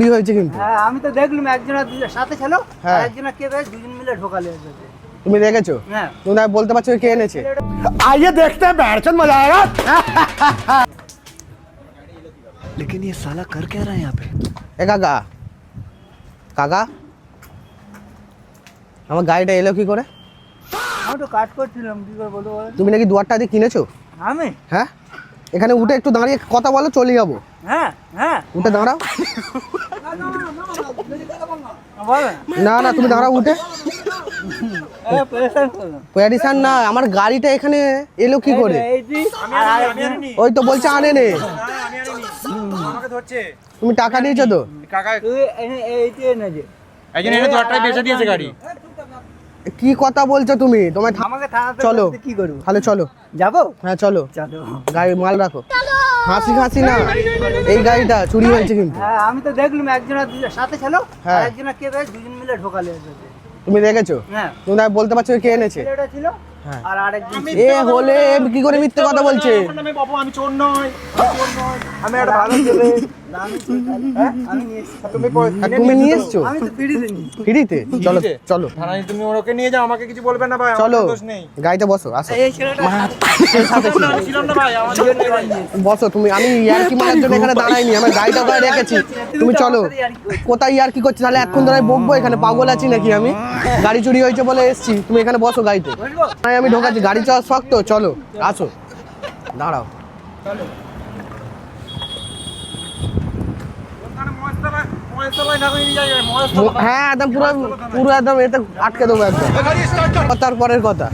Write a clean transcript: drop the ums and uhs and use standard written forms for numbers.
কি হয়েছে কিন্তু? হ্যাঁ আমি তো দেখলাম একজনের সাথে ছিল হ্যাঁ। আর একজনের কে বেশ দুজন মিলে ঢোকালে এসেছে। তুমি দেখেছো? হ্যাঁ তুমি না বলতে পারছো কে এনেছে? आइए देखते हैं बैठचंद मजा आएगा। लेकिन ये साला कर क्या रहा है यहाँ पे? এ কাকা, কাকা আমার গাড়িটা এলো কি করে? আমি তো কাজ করছিলাম, কি করে বলতে বলেন? তুমি নাকি দুয়ারটা দিয়ে কিনেছো? আমি হ্যাঁ, এখানে উঠে একটু দাঁড়িয়ে কথা বলো, চলে যাবো। হ্যাঁ হ্যাঁ উঠে দাঁড়াও। বলেন। না না, তুমি দাঁড়াও উঠে। পরেশান করো না। প্যারিসান না, আমার গাড়িটা এখানে এলো কি করে? এই যে আর আরেকজন ওই তো বলছে আনে নে। আমাকে ধরছে তুমি টাকা নিয়েছো তো? কাকা তুই এইটি এনেছে। একজন এনে দরটাই বেচে দিয়েছে গাড়ি। কি কথা বলছো তুমি? তোমায় আমাকে থানাতে চলো। বলতে কি করবো? তাহলে চলো। যাবো? হ্যাঁ চলো, চলো। গাড়ি মাল রাখো। হাসি হাসি না, এই গাড়িটা চুরি হয়েছে কিন্তু। হ্যাঁ আমি তো দেখলাম একজনের সাথে ছিল হ্যাঁ। আর একজনের কে বেশ দুজন মিলে ঢোকালে এসেছে। তুমি দেখেছো? হ্যাঁ তুমি না বলতে পারছো কে এনেছে? ছেলেটা ছিল হ্যাঁ। আর আরেকজন এ হলে কি করে মিথ্যে কথা বলছে? আমি বাবু আমি চোর নই, আমি একটা ভালো ছেলে। হ্যাঁ আমি নিয়ে এসেছি। আর তুমি নিয়ে এসছো আমি তো পিড়ি দিইনি। ফ্রিতে? চলো চলো থানায় তুমি ওকে নিয়ে যাও, আমাকে কিছু বলবে না ভাই, আমার চলো, কোনো দোষ নেই। গাড়িতে বসো, আসো এই ছেলেটা আমি ছিলাম না ভাই, আমার দোষ নেই ভাই। বসো তুমি। আমি ইয়ার্কি মারার জন্য এখানে দাঁড়াইনি, আমার গাড়িটা ওখানে রেখেছি। তুমি চলো। কোথায় ইয়ার্কি করছি? তাহলে এতক্ষণ ধরে বকবো? এখানে পাগল আছি নাকি আমি? গাড়ি চুরি হয়েছে বলে এসছি, তুমি এখানে বসো গাড়িতে। বসবো? তাই আমি ঢোকাচ্ছি, গাড়ি চাওয়া শক্ত। চলো আসো, দাঁড়াও। ওখানে মহেশটা ভাই না করে নিয়ে যাবে, মহেশটা ভাই। হ্যাঁ একদম পুরো পুরো একদম এতে আটকে দেবো একদম। কথার পরের কথা।